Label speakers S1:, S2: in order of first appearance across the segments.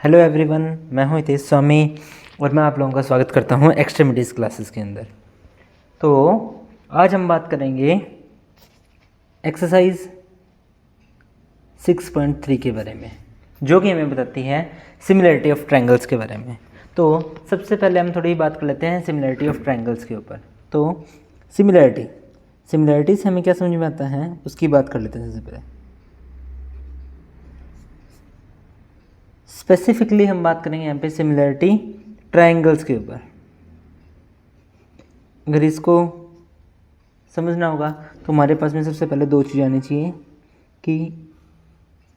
S1: Hello everyone, मैं हूं हितेश स्वामी और मैं आप लोगों का स्वागत करता हूं एक्सट्रीमिटीज़ क्लासेस के अंदर। तो आज हम बात करेंगे एक्सरसाइज 6.3 के बारे में, जो कि हमें बताती है सिमिलरिटी ऑफ ट्रायंगल्स के बारे में। तो सबसे पहले हम थोड़ी बात कर लेते हैं सिमिलरिटी ऑफ ट्रायंगल्स के ऊपर। तो सिमिलरिटी से हमें क्या समझ में आता है उसकी बात कर लेते हैं। सबसे पहले स्पेसिफिकली हम बात करेंगे यहाँ पे सिमिलरिटी ट्रायंगल्स के ऊपर। अगर इसको समझना होगा तो हमारे पास में सबसे पहले दो चीज़ आनी चाहिए कि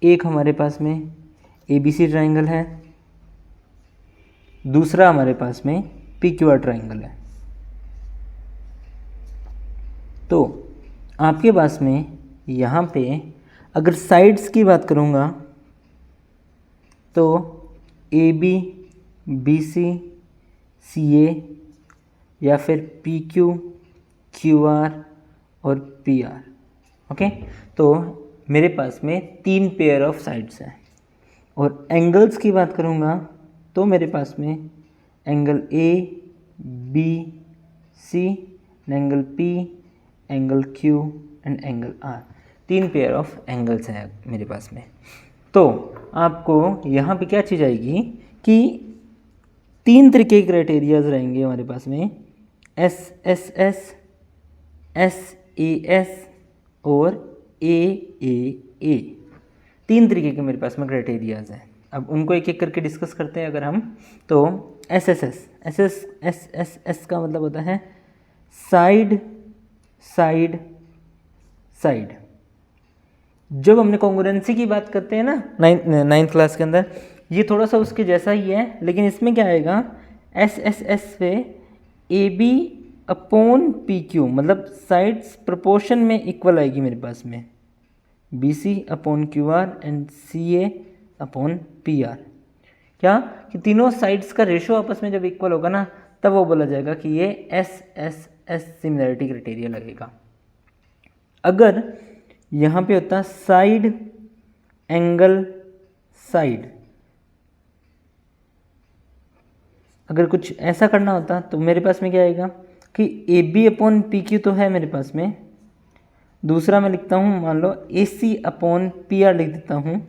S1: एक हमारे पास में ABC ट्रायंगल है, दूसरा हमारे पास में PQR ट्रायंगल है। तो आपके पास में यहाँ पे अगर साइड्स की बात करूँगा तो AB, BC, CA या फिर PQ, QR और PR। ओके, तो मेरे पास में 3 पेयर ऑफ साइड्स हैं। और एंगल्स की बात करूँगा तो मेरे पास में angle A, B, C, angle P, angle Q and angle R। 3 pair of angles हैं मेरे पास में। तो आपको यहाँ पे क्या चीज़ आएगी कि 3 तरीके के क्राइटेरियाज रहेंगे हमारे पास में, SSS, SAS और AAA। 3 तरीके के मेरे पास में क्राइटेरियाज हैं। अब उनको एक एक करके डिस्कस करते हैं। अगर हम तो SSS का मतलब होता है साइड साइड साइड। जब हमने कॉन्ग्रुएंसी की बात करते हैं ना नाइन्थ क्लास के अंदर, ये थोड़ा सा उसके जैसा ही है, लेकिन इसमें क्या आएगा SSS पे AB अपॉन PQ, मतलब साइड्स प्रोपोर्शन में इक्वल आएगी मेरे पास में, BC upon QR and CA upon PR। क्या कि तीनों साइड्स का रेशो आपस में जब इक्वल होगा ना, तब वो बोला जाएगा कि ये SSS सिमिलरिटी क्राइटेरिया लगेगा। अगर यहाँ पे होता साइड एंगल साइड, अगर कुछ ऐसा करना होता तो मेरे पास में क्या आएगा कि AB अपॉन PQ तो है मेरे पास में, दूसरा मैं लिखता हूँ मान लो AC अपॉन PR लिख देता हूँ।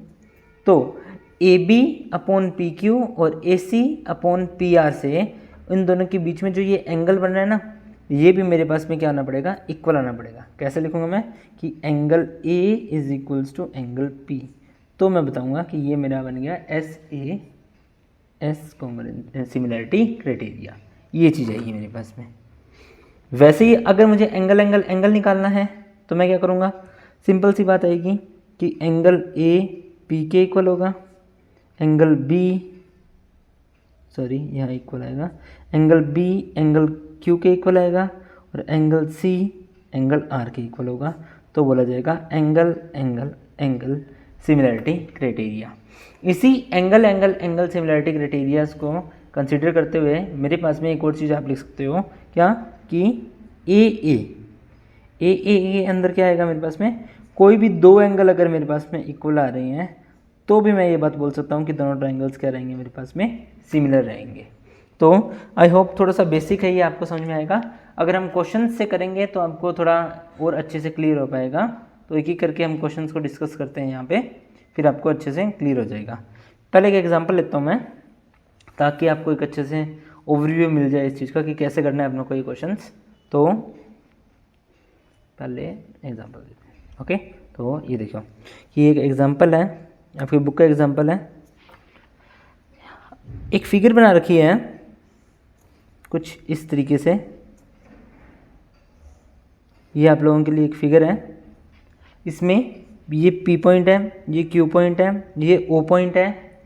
S1: तो AB अपॉन PQ और AC अपॉन PR से इन दोनों के बीच में जो ये एंगल बन रहा है ना, ये भी मेरे पास में क्या आना पड़ेगा, इक्वल आना पड़ेगा। कैसे लिखूंगा मैं कि angle A is equals to angle P। तो मैं बताऊंगा कि ये मेरा बन गया SAS सिमिलरिटी क्राइटेरिया। ये चीज़ आएगी मेरे पास में। वैसे ही अगर मुझे एंगल निकालना है तो मैं क्या करूँगा, सिंपल सी बात आएगी कि एंगल A P के इक्वल होगा, एंगल B यहाँ इक्वल आएगा, एंगल B एंगल Q के इक्वल आएगा और एंगल C एंगल R के इक्वल होगा। तो बोला जाएगा एंगल सिमिलरिटी क्राइटेरिया। इसी एंगल सिमिलरिटी क्राइटेरियाज को कंसीडर करते हुए मेरे पास में एक और चीज़ आप लिख सकते हो, क्या कि AA अंदर क्या आएगा मेरे पास में, कोई भी 2 एंगल अगर मेरे पास में इक्वल आ रहे हैं तो भी मैं ये बात बोल सकता हूँ कि दोनों ट्रायंगल्स क्या रहेंगे मेरे पास में, सिमिलर रहेंगे। तो आई होप थोड़ा सा बेसिक है ये आपको समझ में आएगा। अगर हम क्वेश्चन से करेंगे तो आपको थोड़ा और अच्छे से क्लियर हो पाएगा। तो एक एक करके हम क्वेश्चंस को डिस्कस करते हैं यहाँ पे, फिर आपको अच्छे से क्लियर हो जाएगा। पहले एक एग्जांपल लेता हूँ मैं, ताकि आपको एक अच्छे से ओवरव्यू मिल जाए इस चीज़ का कि कैसे करना है अपनों को ये क्वेश्चंस। तो पहले एग्जाम्पल देते हैं। ओके, तो ये देखो, ये एक एग्जाम्पल है, आपकी बुक का एग्जाम्पल है। एक फिगर बना रखी है कुछ इस तरीके से। ये आप लोगों के लिए एक फिगर है। इसमें ये P पॉइंट है, ये Q पॉइंट है, ये O पॉइंट है,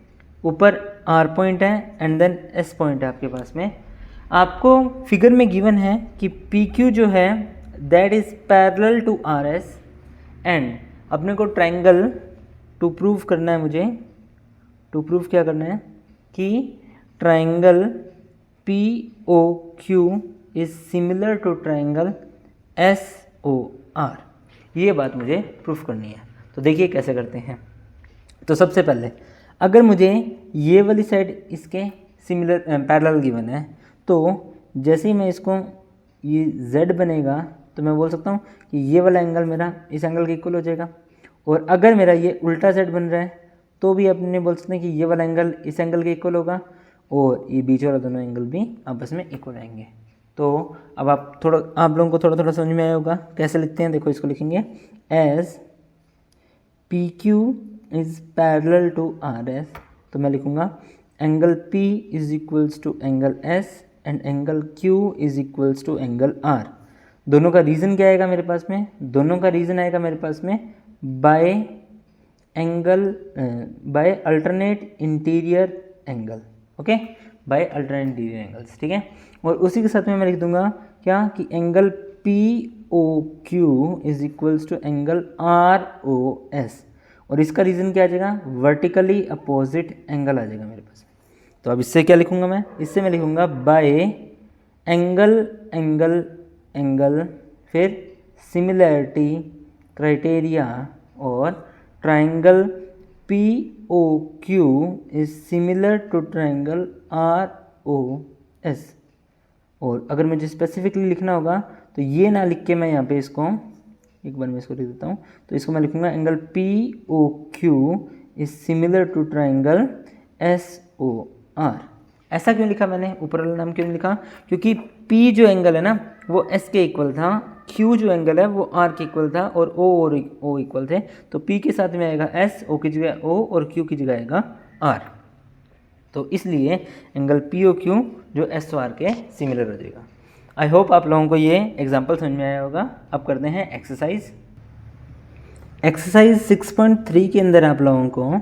S1: ऊपर R पॉइंट है एंड देन S पॉइंट है आपके पास में। आपको फिगर में गिवन है कि PQ जो है that is parallel to RS and अपने को ट्रायंगल टू प्रूव करना है, मुझे टू प्रूव क्या करना है कि triangle POQ is similar to triangle SOR। ये बात मुझे प्रूफ करनी है। तो देखिए कैसे करते हैं। तो सबसे पहले अगर मुझे ये वाली साइड इसके सिमिलर पैरेलल गिवन है, तो जैसे ही मैं इसको ये z बनेगा तो मैं बोल सकता हूँ कि ये वाला एंगल मेरा इस एंगल के इक्वल हो जाएगा। और अगर मेरा ये उल्टा z बन रहा है तो भी अपने बोल सकते हैं कि ये वाला एंगल इस एंगल के इक्वल होगा और ये बीच वाला दोनों एंगल भी आपस में इक्वल आएंगे। तो अब आप लोगों को थोड़ा थोड़ा समझ में आया होगा। कैसे लिखते हैं, देखो इसको लिखेंगे as P Q is parallel to R S, तो मैं लिखूँगा angle P is equals to angle S and angle Q is equals to angle R। दोनों का रीज़न क्या आएगा मेरे पास में? दोनों का रीज़न आएगा मेरे पास में by alternate interior angle. Okay, by alternate interior angles, ठीक है। और उसी के साथ में मैं लिख दूंगा क्या कि angle POQ is equals to angle ROS, और इसका रीज़न क्या आ जाएगा? वर्टिकली अपोजिट एंगल आ जाएगा मेरे पास। तो अब इससे क्या लिखूंगा मैं? इससे मैं लिखूंगा बाय एंगल फिर सिमिलैरिटी क्राइटेरिया और triangle POQ is similar to triangle ROS। और अगर मुझे स्पेसिफिकली लिखना होगा तो ये ना लिख के मैं यहाँ पे इसको एक बार मैं इसको लिख देता हूँ। तो इसको मैं लिखूंगा angle POQ is similar to triangle SOR। ऐसा क्यों लिखा मैंने? ऊपर वाला नाम क्यों नहीं लिखा? क्योंकि P जो एंगल है ना वो S के इक्वल था, Q जो एंगल है वो R के इक्वल था और O और O इक्वल थे। तो P के साथ में आएगा S, O की जगह O और Q की जगह आएगा R। तो इसलिए एंगल POQ जो SOR के सिमिलर हो जाएगा। आई होप आप लोगों को ये एग्जाम्पल समझ में आया होगा। अब करते हैं एक्सरसाइज 6.3 के अंदर आप लोगों को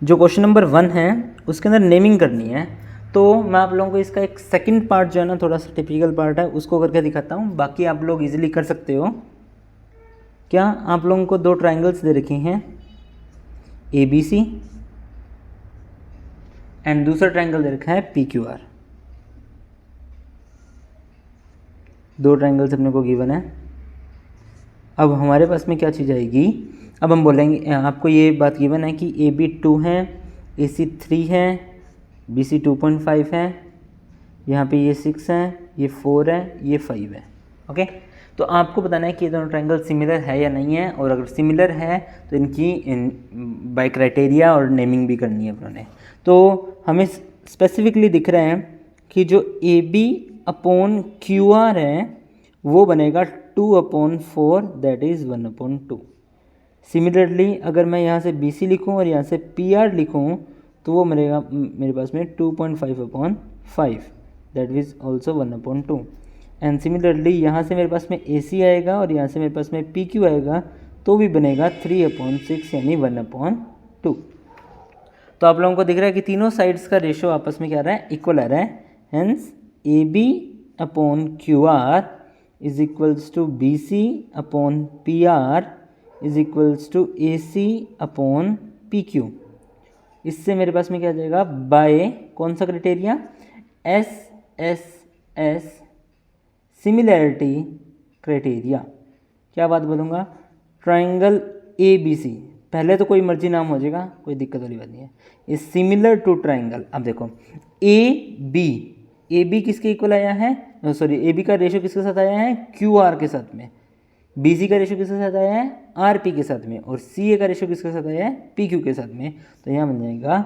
S1: जो क्वेश्चन नंबर 1 है उसके अंदर नेमिंग करनी है। तो मैं आप लोगों को इसका एक सेकंड पार्ट जो है ना थोड़ा सा टिपिकल पार्ट है उसको करके दिखाता हूँ, बाकी आप लोग इजीली कर सकते हो। क्या आप लोगों को दो ट्राइंगल्स दे रखे हैं ABC एंड दूसरा ट्राइंगल दे रखा है PQR। दो ट्राइंगल्स अपने को गिवन है। अब हमारे पास में क्या चीज़ आएगी? अब हम बोलेंगे आपको ये बात गिवन है कि AB 2 है, AC 3 है, BC 2.5 है, यहाँ पे ये 6 है, ये 4 है, ये 5 है। ओके, तो आपको बताना है कि ये दोनों ट्राइंगल सिमिलर है या नहीं है, और अगर सिमिलर है तो इनकी बाय क्राइटेरिया और नेमिंग भी करनी है अपने। तो हमें स्पेसिफिकली दिख रहा है कि जो AB अपॉन QR है वो बनेगा 2/4 दैट इज़ 1/2। सिमिलरली अगर मैं यहाँ से BC लिखूँ और यहाँ से PR लिखूँ तो वो बनेगा मेरे पास में 2.5/5 that is also 1/2। And similarly यहाँ से मेरे पास में AC आएगा और यहाँ से मेरे पास में PQ आएगा तो भी बनेगा 3/6 यानी 1/2। तो आप लोगों को दिख रहा है कि तीनों साइड्स का रेशो आपस में क्या आ रहा है? इक्वल आ रहा है। Hence AB upon QR is equals to BC upon PR is equals to AC upon PQ। इससे मेरे पास में क्या आ जाएगा? बाय कौन सा क्राइटेरिया? SSS similarity criteria. क्या बात बोलूँगा? ट्राइंगल ABC, पहले तो कोई मर्जी नाम हो जाएगा, कोई दिक्कत वाली बात नहीं है। Is similar to triangle. अब देखो AB किसके इक्वल आया है? सॉरी, AB का रेशो किसके साथ आया है? QR के साथ में। BC का रेशो किसके साथ आया है? RP के साथ में। और CA का रेशो किसके साथ आया है? PQ के साथ में। तो यहाँ बन जाएगा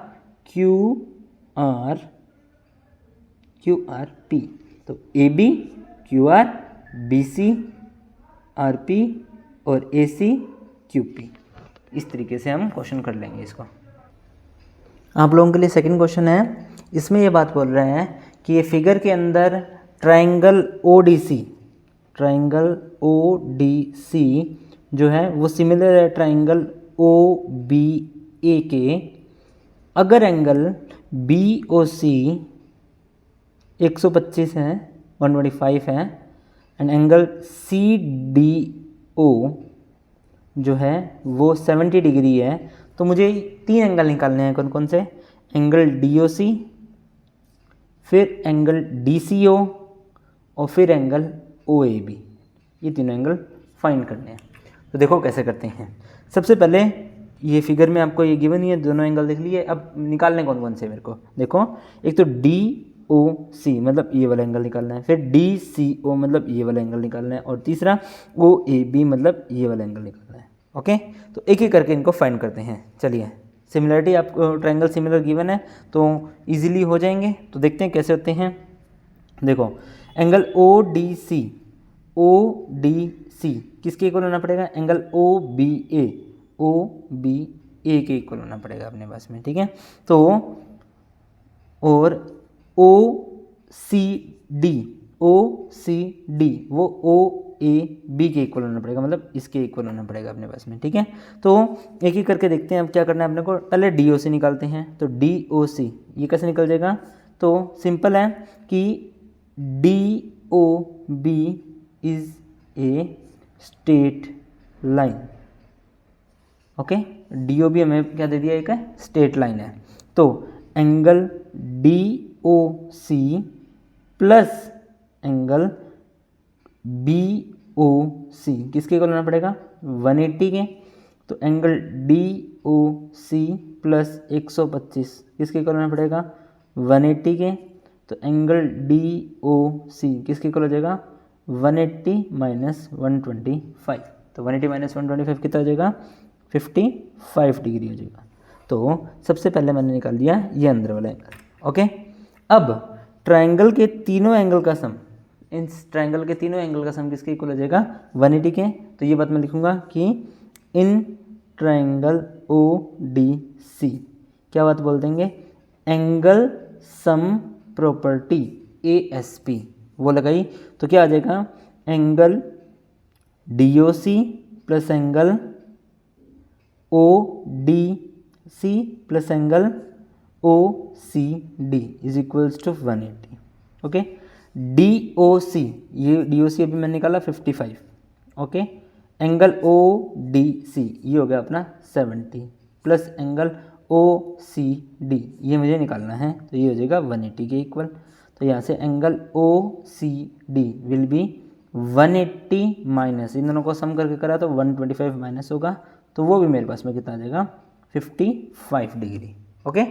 S1: QRP। तो AB QR BC RP और AC QP। इस तरीके से हम क्वेश्चन कर लेंगे इसको। आप लोगों के लिए सेकंड क्वेश्चन है। इसमें ये बात बोल रहे हैं कि ये फिगर के अंदर ट्राइंगल ODC जो है वो सिमिलर है ट्राइंगल OBA के अगर एंगल BOC 125 है, 125 है, एंड एंगल CDO जो है वो 70 डिग्री है। तो मुझे 3 एंगल निकालने हैं। कौन कौन से? एंगल DOC, फिर एंगल DCO और फिर एंगल OAB। ये तीनों एंगल फाइंड करने हैं। तो देखो कैसे करते हैं। सबसे पहले ये फिगर में आपको ये गिवन ही है, दोनों एंगल देख लिए। अब निकालने कौन कौन से मेरे को देखो, एक तो DOC मतलब ये वाला एंगल निकालना है, फिर DCO मतलब ये वाला एंगल निकालना है, और तीसरा OAB मतलब ये वाला एंगल निकालना है। ओके, तो एक एक करके इनको फाइंड करते हैं। चलिए, सिमिलरिटी आपको ट्रायंगल सिमिलर गिवन है तो इजीली हो जाएंगे। तो देखते हैं कैसे होते हैं। देखो, एंगल ODC किसके इक्वल होना पड़ेगा? एंगल OBA के इक्वल होना पड़ेगा अपने पास में, ठीक है। तो और OCD वो OAB के इक्वल होना पड़ेगा, मतलब इसके इक्वल होना पड़ेगा अपने पास में, ठीक है। तो एक एक करके देखते हैं अब क्या करना है अपने को। पहले DOC निकालते हैं। तो DOC ये कैसे निकल जाएगा? तो सिंपल है कि DOB is a straight line. Okay, DOB हमें क्या दे दिया? एक स्ट्रेट लाइन है। तो angle DOC plus angle BOC किसके इक्वल होना पड़ेगा? 180 के। तो एंगल DOC प्लस 125 किसके इक्वल होना पड़ेगा? 180 के। तो एंगल DOC किसके इक्वल हो जाएगा? 180 माइनस 125। तो 180 माइनस 125 कितना हो जाएगा? 55 डिग्री हो जाएगा। तो सबसे पहले मैंने निकाल दिया ये अंदर वाला एंगल। ओके, अब ट्रायंगल के तीनों एंगल का सम, इन ट्रायंगल के तीनों एंगल का सम किसके इक्वल हो जाएगा? 180 के। तो ये बात मैं लिखूंगा कि इन ट्रायंगल ODC क्या बात बोल देंगे? एंगल सम प्रॉपर्टी ASP वो लगाई तो क्या आ जाएगा? Angle DOC plus angle ODC plus angle OCD is equals to 180। Okay, DOC ये DOC अभी मैंने निकाला 55। ओके, एंगल ODC ये हो गया अपना 70 प्लस एंगल OCD ये मुझे निकालना है, तो ये हो जाएगा 180 के इक्वल। तो यहाँ से angle OCD will be 180 minus, इन दोनों को सम करके करा तो 125 माइनस होगा, तो वो भी मेरे पास में कितना आ जाएगा? 55 डिग्री। ओके,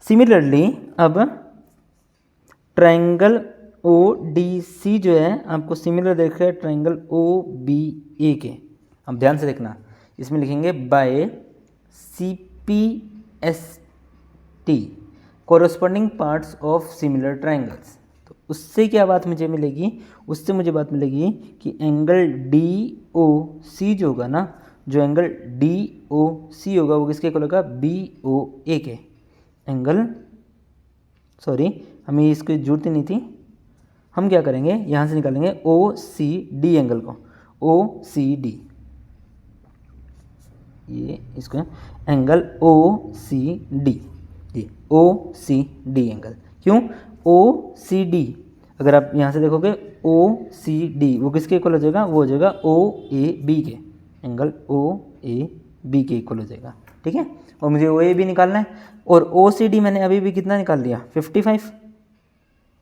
S1: सिमिलरली अब ट्रायंगल ODC जो है आपको सिमिलर देख रहे हैं ट्रायंगल OBA के। अब ध्यान से देखना, इसमें लिखेंगे बाय CPST corresponding parts of similar triangles. तो उससे क्या बात मुझे मिलेगी? उससे मुझे बात मिलेगी कि एंगल DOC जो होगा ना, जो एंगल DOC होगा वो किसके इक्वल होगा? BOA के एंगल, सॉरी हमें इसकी जरूरत ही नहीं थी। हम क्या करेंगे, यहाँ से निकालेंगे OCD एंगल को। OCD ये इसको एंगल OCD, ये OCD एंगल। क्यों OCD? अगर आप यहाँ से देखोगे OCD वो किसके इक्वल हो जाएगा? वो हो जाएगा OAB के, एंगल OAB के इक्वल हो जाएगा, ठीक है। और मुझे OAB निकालना है, और OCD मैंने अभी भी कितना निकाल लिया? 55।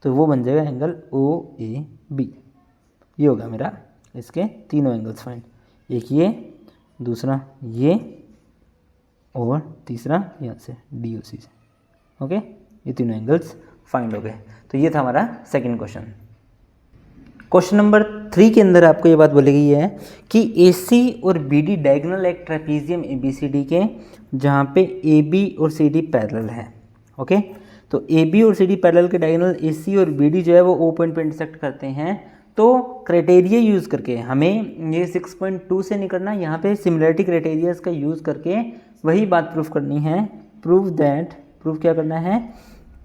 S1: तो वो बन जाएगा एंगल OAB। ये होगा मेरा इसके तीनों एंगल्स फाइंड, एक ये, दूसरा ये, और तीसरा यहाँ से DOC से। ओके, ये तीनों एंगल्स फाइंड हो गए। तो ये था हमारा सेकंड क्वेश्चन। क्वेश्चन नंबर 3 के अंदर आपको ये बात बोली गई है कि AC और BD डायगोनल एक ट्रेपीजियम ABCD के, जहाँ पे AB और CD पैरेलल है। ओके, तो AB और CD पैरेलल के डायगोनल AC और BD जो है वो O पॉइंट पे इंटरसेक्ट करते हैं। तो क्राइटेरिया यूज़ करके हमें ये 6.2 से निकलना, यहाँ पे सिमिलरिटी क्राइटेरियाज का यूज़ करके वही बात प्रूफ करनी है। प्रूफ क्या करना है?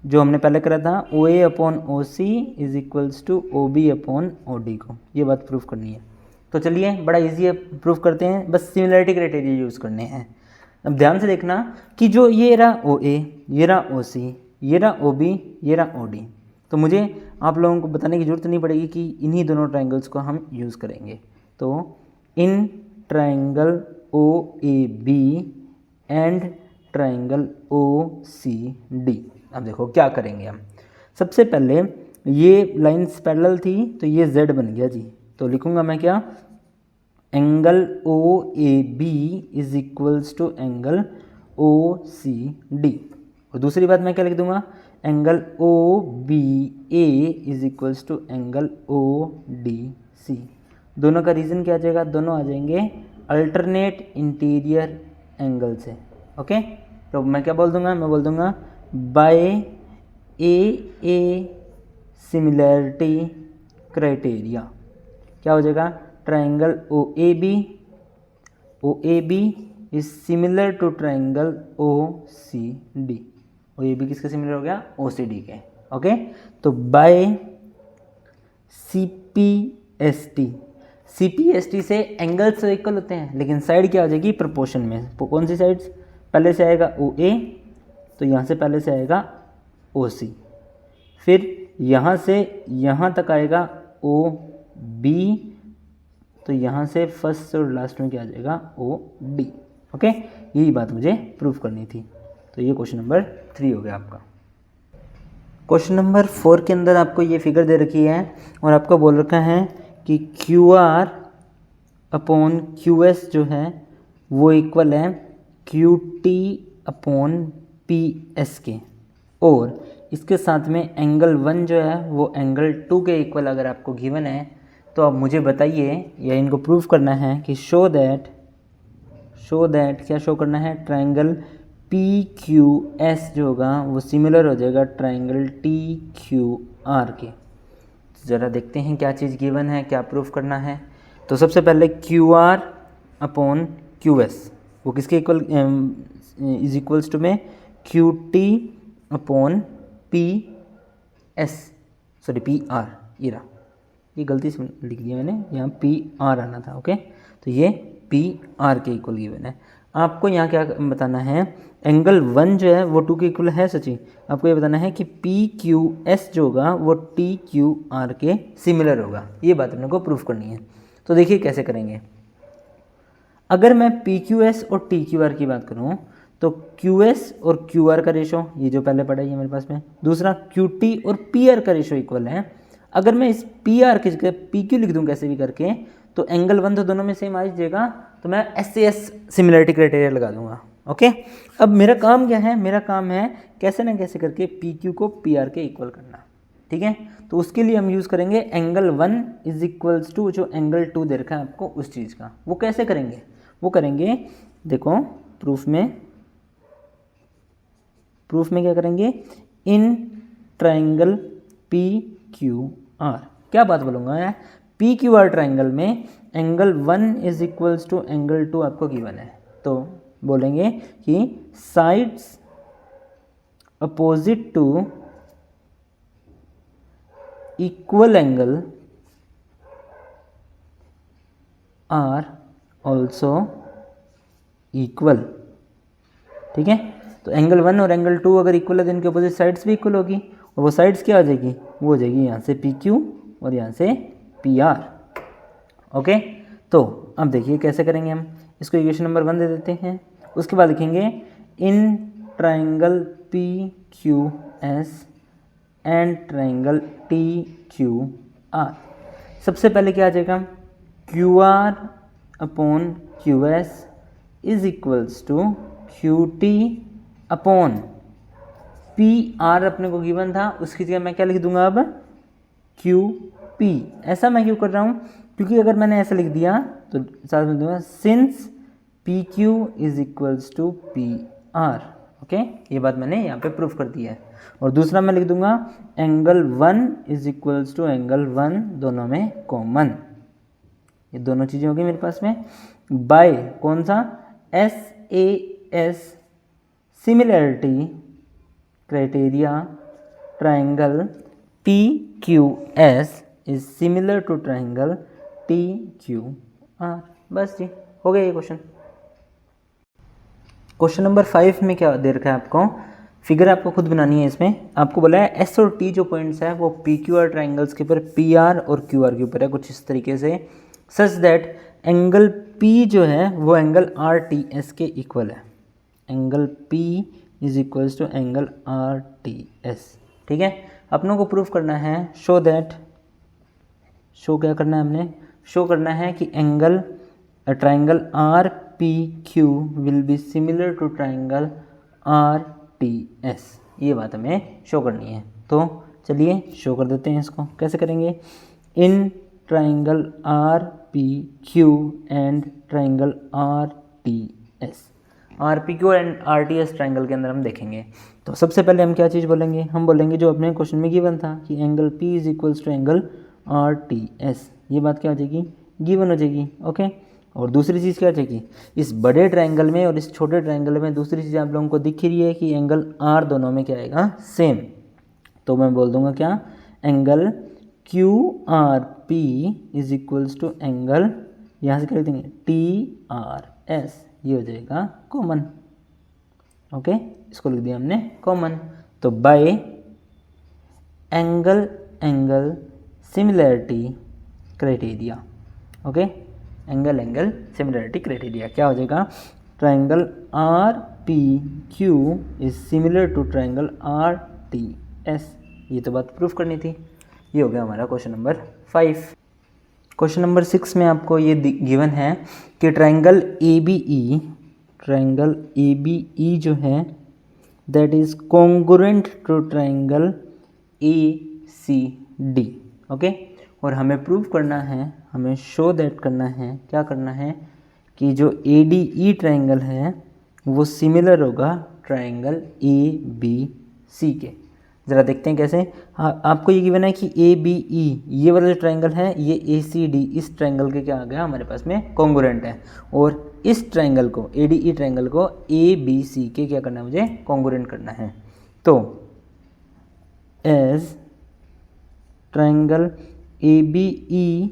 S1: जो हमने पहले करा था OA upon OC is equals to OB upon OD को, ये बात प्रूफ करनी है। तो चलिए बड़ा इजी है, प्रूफ करते हैं, बस सिमिलरिटी क्राइटेरिया यूज़ करने हैं। अब ध्यान से देखना कि जो ये रहा OA, ये रहा OC, ये रहा OB, ये रहा OD। तो मुझे आप लोगों को बताने की ज़रूरत नहीं पड़ेगी कि इन्हीं दोनों ट्रायंगल्स को हम यूज़ करेंगे। तो in triangle OAB and triangle OCD, अब देखो क्या करेंगे हम। सबसे पहले ये लाइंस पैरेलल थी तो ये Z बन गया जी, तो लिखूंगा मैं क्या? Angle O A B is equals to angle O C D. और दूसरी बात मैं क्या लिख दूंगा, angle O B A is equals to angle O D C. दोनों का रीज़न क्या आ जाएगा, दोनों आ जाएंगे अल्टरनेट इंटीरियर एंगल से। ओके, तो मैं क्या बोल दूंगा, मैं बोल दूंगा बाय ए सिमिलैरिटी क्राइटेरिया क्या हो जाएगा, triangle O A B is similar to triangle O C D. O A B किसके सिमिलर हो गया, ओ सी डी के। ओके, तो by C P S T से एंगल्स तो इक्वल होते हैं, लेकिन साइड क्या हो जाएगी, प्रोपोर्शन में। कौन सी साइड्स, पहले से आएगा ओ ए, तो यहाँ से पहले से आएगा ओ सी, फिर यहाँ से यहाँ तक आएगा ओ बी, तो यहाँ से फर्स्ट और लास्ट में क्या आ जाएगा, ओ डी। ओके, यही बात मुझे प्रूफ करनी थी। तो ये क्वेश्चन नंबर 3 हो गया आपका। क्वेश्चन नंबर 4 के अंदर आपको ये फिगर दे रखी है और आपको बोल रखा है कि Q R upon Q S जो है वो इक्वल है Q T upon P S के, और इसके साथ में एंगल 1 जो है वो एंगल 2 के इक्वल अगर आपको गिवन है, तो आप मुझे बताइए या इनको प्रूफ करना है कि शो दैट क्या शो करना है, ट्राइंगल पी क्यू एस जो होगा वो सिमिलर हो जाएगा ट्राइंगल टी क्यू आर के। ज़रा देखते हैं क्या चीज़ गिवन है, क्या प्रूफ करना है। तो सबसे पहले Q R upon Q S वो किसके इक्वल इज इक्वल्स टू में Q T upon P S, sorry P R, ये गलती से लिख दिया मैंने, यहाँ पी आर आना था। ओके, तो ये पी आर के इक्वल गिवन है। आपको यहाँ क्या बताना है, एंगल 1 जो है वो 2 के इक्वल है सची, आपको ये बताना है कि पी क्यू एस जो होगा वो टी क्यू आर के सिमिलर होगा। ये बात अपने को प्रूफ करनी है। तो देखिए कैसे करेंगे। अगर मैं पी क्यू एस और टी क्यू आर की बात करूँ तो क्यू एस और क्यू आर का रेशो, ये जो पहले पढ़ा है मेरे पास में, दूसरा क्यू टी और पी आर का रेशो इक्वल है। अगर मैं इस पी आर की जगह पी क्यू लिख दूँ कैसे भी करके, तो एंगल 1 तो दोनों में सेम आ जाएगा, तो मैं S C S similarity criteria लगा दूंगा। ओके, अब मेरा काम क्या है, मेरा काम है कैसे ना कैसे करके पी क्यू को पी आर के इक्वल करना। ठीक है, तो उसके लिए हम यूज़ करेंगे एंगल 1 इज इक्वल्स टू जो एंगल 2 दे रखा है आपको उस चीज़ का। वो कैसे करेंगे, वो करेंगे, देखो प्रूफ में क्या करेंगे, in triangle P Q R. क्या बात बोलूँगा यार, पी क्यू आर ट्राइंगल में angle 1 is equals to angle 2 आपको गिवन है, तो बोलेंगे कि sides opposite to equal angle are also equal. ठीक है, तो एंगल 1 और एंगल 2 अगर इक्वल है तो इनके अपोजिट साइड्स भी इक्वल होगी, और वो साइड्स क्या आ जाएगी, वो हो जाएगी यहाँ से पी क्यू और यहाँ से पी आर। ओके, तो अब देखिए कैसे करेंगे हम इसको, इक्वेशन नंबर 1 दे देते हैं, उसके बाद लिखेंगे in triangle P Q S and triangle T Q R. सबसे पहले क्या आ जाएगा, Q R upon Q S is equals to Q T upon P R अपने को गिवन था, उसकी जगह मैं क्या लिख दूंगा अब, क्यू पी। ऐसा मैं क्यों कर रहा हूँ, क्योंकि अगर मैंने ऐसा लिख दिया तो साथ में दूंगा since P Q is equals to P R. Okay, ये बात मैंने यहाँ पे प्रूफ कर दिया है। और दूसरा मैं लिख दूंगा angle 1 is equals to angle 1, दोनों में कॉमन, ये दोनों चीज़ें होगी मेरे पास में, बाय कौन सा, S A S similarity criteria triangle P Q S is similar to triangle T Q R. बस जी, हो गया ये क्वेश्चन। क्वेश्चन नंबर 5 में क्या दे रखा है आपको, फिगर आपको खुद बनानी है। इसमें आपको बोला है एस और टी जो पॉइंट्स है वो पी क्यू आर ट्राइंगल्स के ऊपर पी आर और क्यू आर के ऊपर है कुछ इस तरीके से, सच दैट एंगल पी जो है वो एंगल आर टी एस के इक्वल है। Angle P is equals to angle R T S. ठीक है, अपनों को प्रूफ करना है, शो दैट, शो क्या करना है हमने, शो करना है कि angle a triangle RPQ will be similar to triangle RTS। ये बात हमें शो करनी है, तो चलिए शो कर देते हैं इसको। कैसे करेंगे? In triangle RPQ and triangle RTS, RPQ and RTS triangle के अंदर हम देखेंगे। तो सबसे पहले हम क्या चीज़ बोलेंगे? हम बोलेंगे जो अपने क्वेश्चन में गिवन था कि angle P is equals to angle RTS। ये बात क्या हो जाएगी? गिवन हो जाएगी। ओके। और दूसरी चीज़ क्या चाहिए? इस बड़े ट्रायंगल में और इस छोटे ट्रायंगल में दूसरी चीज़ आप लोगों को दिख रही है कि एंगल R दोनों में क्या आएगा? सेम। तो मैं बोल दूंगा क्या? Angle QRP is equals to angle, यहाँ से क्या लिख देंगे? TRS। ये हो जाएगा कॉमन। ओके, इसको लिख दिया हमने कॉमन। तो by angle similarity criteria. Okay, angle similarity criteria क्या हो जाएगा? Triangle RPQ is similar to triangle RTS। ये तो बात प्रूफ करनी थी। ये हो गया हमारा क्वेश्चन नंबर 5। क्वेश्चन नंबर 6 में आपको ये गिवन है कि ट्राइंगल ABE जो है that is congruent to triangle ACD। Okay, और हमें प्रूव करना है, हमें शो दैट करना है, क्या करना है कि जो ADE ट्राइंगल है वो सिमिलर होगा ट्राइंगल ABC के। ज़रा देखते हैं कैसे। आपको ये गिवन है कि ABE ये वाला जो ट्राइंगल है ये ACD इस ट्राइंगल के क्या आ गया हमारे पास में? कॉन्ग्रुएंट है। और इस ट्राइंगल को ADE ट्राइंगल को ABC के क्या करना है? मुझे कॉन्ग्रुएंट करना है। तो as triangle ABE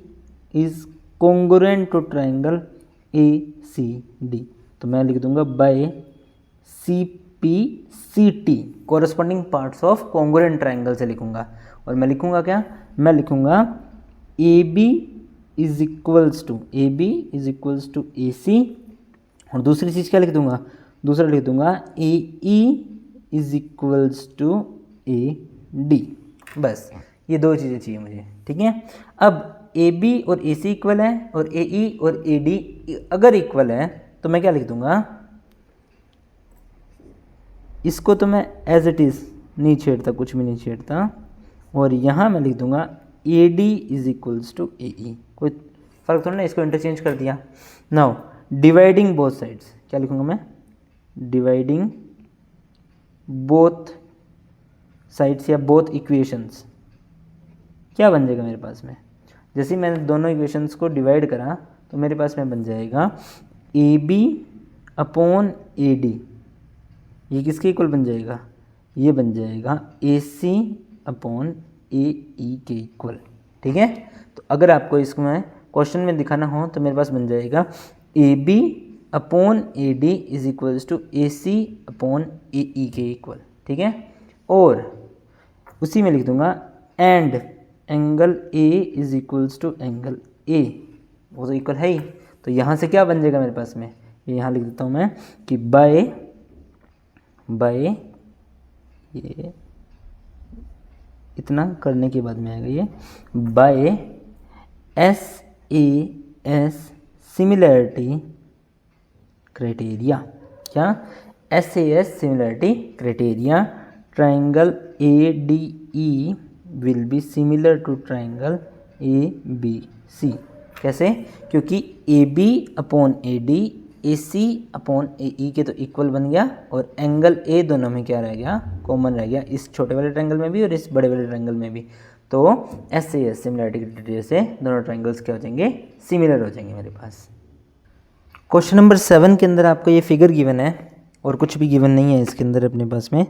S1: is congruent to triangle ACD, तो मैं लिख दूंगा by CPCT corresponding parts of congruent triangle से लिखूंगा। और मैं लिखूंगा क्या? मैं लिखूंगा AB is equals to AC। और दूसरी चीज़ क्या लिख दूंगा? दूसरा लिख दूंगा AE is equals to AD। बस ये दो चीज़ें चाहिए मुझे, ठीक है। अब AB और AC इक्वल है और AE और AD अगर इक्वल है तो मैं क्या लिख दूंगा? इसको तो मैं एज इट इज़ नहीं छेड़ता, कुछ भी नहीं छेड़ता, और यहाँ मैं लिख दूंगा AD is equals to AE। कोई फर्क थोड़ा ना, इसको इंटरचेंज कर दिया। नाउ डिवाइडिंग बोथ साइड्स, क्या लिखूंगा मैं? डिवाइडिंग बोथ साइड्स या बोथ इक्वेशंस, क्या बन जाएगा मेरे पास में? जैसे ही मैंने दोनों इक्वेशंस को डिवाइड करा तो मेरे पास में बन जाएगा AB अपॉन AD। ये किसके इक्वल बन जाएगा? ये बन जाएगा AC अपॉन AE के इक्वल, ठीक है। तो अगर आपको इसको मैं क्वेश्चन में दिखाना हो तो मेरे पास बन जाएगा AB upon AD is equals to AC upon AE के इक्वल, ठीक है। और उसी में लिख दूंगा and angle A is equals to angle A, वो तो इक्वल है ही। तो यहाँ से क्या बन जाएगा मेरे पास में? ये यहाँ लिख देता हूँ मैं कि बाय ये इतना करने के बाद में आएगा ये बाय SAS सिमिलैरिटी क्राइटेरिया। क्या? SAS similarity criteria triangle ADE will be similar to triangle ABC। कैसे? क्योंकि AB upon AD AC upon AE के तो इक्वल बन गया और एंगल A दोनों में क्या रह गया? कॉमन रह गया, इस छोटे वाले ट्रायंगल में भी और इस बड़े वाले ट्रायंगल में भी। तो SAS सिमिलैरिटी क्राइटेरिया से दोनों ट्रायंगल्स क्या हो जाएंगे? सिमिलर हो जाएंगे मेरे पास। क्वेश्चन नंबर 7 के अंदर आपको ये फिगर गिवन है और कुछ भी गिवन नहीं है इसके अंदर अपने पास में,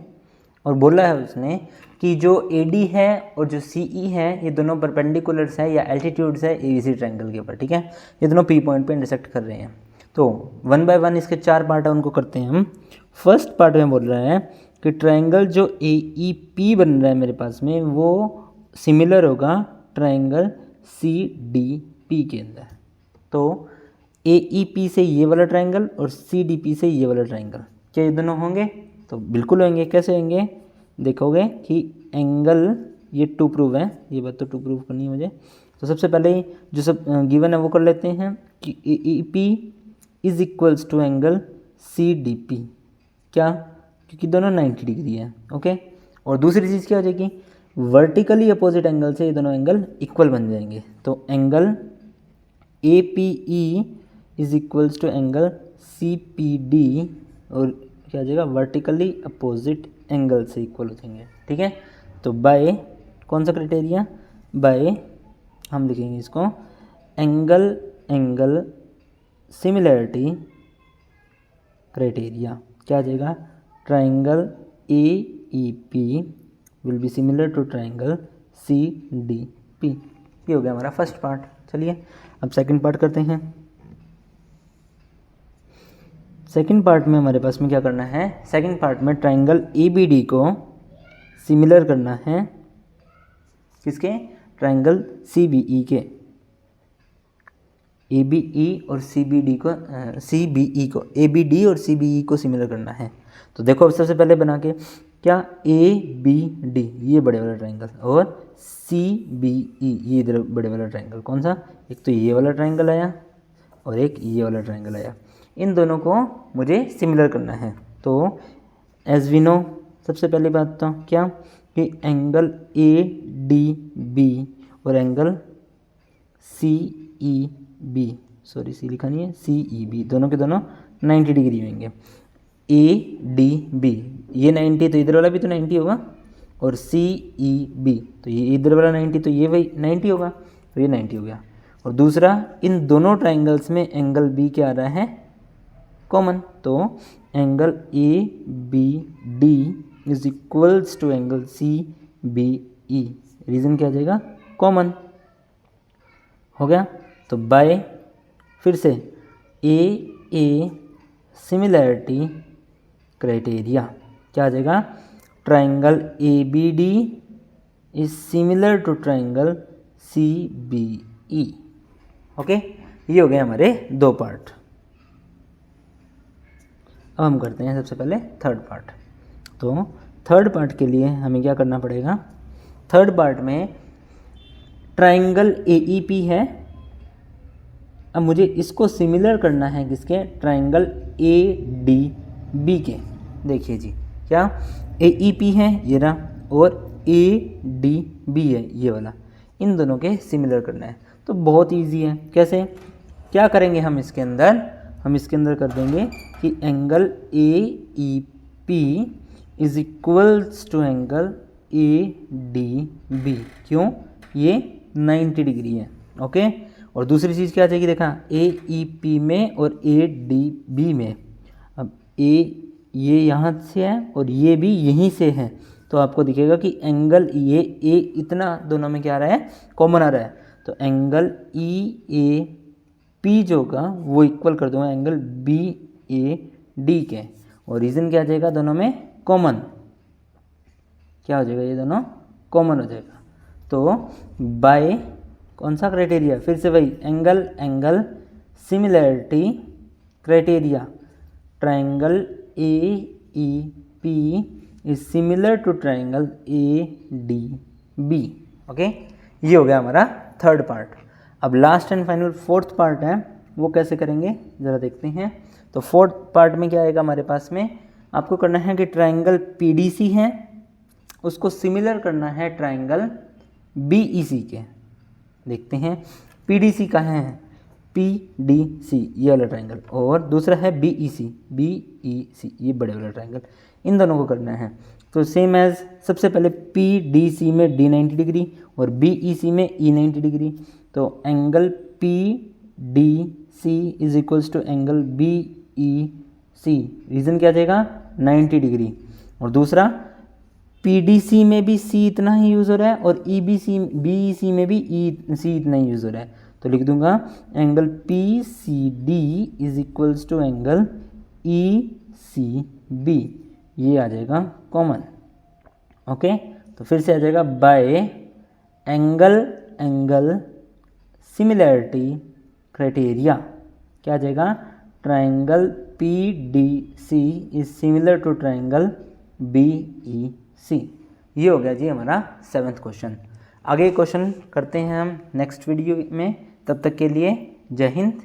S1: और बोला है उसने कि जो AD है और जो CE है ये दोनों परपेंडिकुलर्स है या एल्टीट्यूड्स है ABC ट्रायंगल के ऊपर, ठीक है। ये दोनों P पॉइंट पे इंटरसेक्ट कर रहे हैं। तो 1 बाय 1 इसके 4 पार्ट है, उनको करते हैं हम। फर्स्ट पार्ट में बोल रहा है कि ट्रायंगल जो AEP बन रहा है मेरे पास में वो सिमिलर होगा ट्रायंगल CDP के अंदर। तो AEP से ये वाला ट्रायंगल और CDP से ये वाला ट्रायंगल, क्या ये दोनों होंगे? तो बिल्कुल होंगे। कैसे होंगे? देखोगे कि एंगल ये टू प्रूव है, ये बात तो टू प्रूव करनी है मुझे। तो सबसे पहले जो सब गिवन है वो कर लेते हैं कि A E P is equals to angle C D P, क्या, क्योंकि दोनों 90 डिग्री है। ओके, और दूसरी चीज़ क्या हो जाएगी, वर्टिकली अपोजिट एंगल से ये दोनों एंगल इक्वल बन जाएंगे। तो angle A P E is equals to angle C P D, और क्या हो जाएगा, वर्टिकली अपोजिट एंगल से इक्वल हो जाएंगे। ठीक है, तो बाय कौन सा क्राइटेरिया, बाय हम लिखेंगे इसको एंगल सिमिलैरिटी क्राइटेरिया। क्या आ जाएगा, triangle A E P will be similar to triangle C D P. ये हो गया हमारा फर्स्ट पार्ट। चलिए अब सेकंड पार्ट करते हैं। सेकंड पार्ट में हमारे पास में क्या करना है, सेकंड पार्ट में ट्राइंगल ए बी डी को सिमिलर करना है किसके, ट्राइंगल सी बी ई के। ए बी ई और सी बी डी को सी बी ई को ए बी डी और सी बी ई को सिमिलर करना है। तो देखो अब सबसे पहले बना के क्या, ए बी डी ये बड़े वाला ट्राइंगल और सी बी ई ये इधर बड़े वाला ट्राइंगल, कौन सा, एक तो ये वाला ट्राइंगल आया और एक ये वाला ट्राइंगल आया। इन दोनों को मुझे सिमिलर करना है। तो एज वी नो, सबसे पहली बात तो क्या कि एंगल ए डी बी और angle C E B, sorry C लिखा नहीं है, सी ई बी, दोनों के दोनों 90 डिग्री होंगे। ए डी बी ये 90 तो इधर वाला भी तो 90 होगा, और सी ई बी तो ये इधर वाला 90 तो ये वही 90 होगा, तो ये 90 हो गया। और दूसरा, इन दोनों ट्राइंगल्स में एंगल बी क्या आ रहा है, कॉमन। तो angle A B D is equals to angle C B E, reason क्या आ जाएगा, कॉमन हो गया। तो बाय फिर से ए सिमिलैरिटी क्राइटेरिया क्या आ जाएगा, triangle A B D is similar to triangle C B E. Okay, ये हो गए हमारे दो पार्ट। अब हम करते हैं सबसे पहले थर्ड पार्ट। तो थर्ड पार्ट के लिए हमें क्या करना पड़ेगा, थर्ड पार्ट में ट्राइंगल ए ई पी है, अब मुझे इसको सिमिलर करना है किसके, ट्राइंगल ए डी बी के। देखिए जी, क्या ए ई पी है ये रहा और ए डी बी है ये वाला, इन दोनों के सिमिलर करना है। तो बहुत इजी है, कैसे, क्या करेंगे हम इसके अंदर, हम इसके अंदर कर देंगे कि angle A E P is equals to angle A D B. क्यों, ये 90 डिग्री है। ओके, और दूसरी चीज़ क्या आ जाएगी, देखा ए ई पी में और ए डी बी में, अब ए ये यहाँ से है और ये भी यहीं से है, तो आपको दिखेगा कि एंगल ये ए इतना दोनों में क्या आ रहा है, कॉमन आ रहा है। तो एंगल ई ए पी जो होगा वो इक्वल कर दूंगा एंगल बी ए डी के, और रीज़न क्या आ जाएगा, दोनों में कॉमन, क्या हो जाएगा, ये दोनों कॉमन हो जाएगा। तो बाय कौन सा क्राइटेरिया, फिर से वही angle similarity criteria, triangle A E P is similar to triangle A D B. Okay, ये हो गया हमारा थर्ड पार्ट। अब last and final fourth part है, वो कैसे करेंगे ज़रा देखते हैं। तो फोर्थ पार्ट में क्या आएगा हमारे पास में, आपको करना है कि ट्राइंगल पी डी सी है उसको सिमिलर करना है ट्राइंगल बी ई सी के। देखते हैं पी डी सी कहाँ है, पी डी सी ये वाला ट्राइंगल, और दूसरा है बी ई सी ये बड़े वाला ट्राइंगल, इन दोनों को करना है। तो सेम एज सबसे पहले पी डी सी में डी 90 डिग्री और बी ई सी में ई 90 डिग्री। तो angle P D C is equals to angle B E C, reason क्या आ जाएगा, 90 डिग्री। और दूसरा पी डी सी में भी सी इतना ही यूज़ हो रहा है और ई बी सी में भी ई सी इतना ही यूज़ हो रहा है, तो लिख दूंगा angle P C D is equals to angle E C B, ये आ जाएगा कॉमन। ओके, तो फिर से आ जाएगा बाय एंगल सिमिलैरिटी क्राइटेरिया, क्या आ जाएगा, triangle P D C is similar to triangle B E C. ये हो गया जी हमारा 7th क्वेश्चन। आगे क्वेश्चन करते हैं हम नेक्स्ट वीडियो में। तब तक के लिए जय हिंद,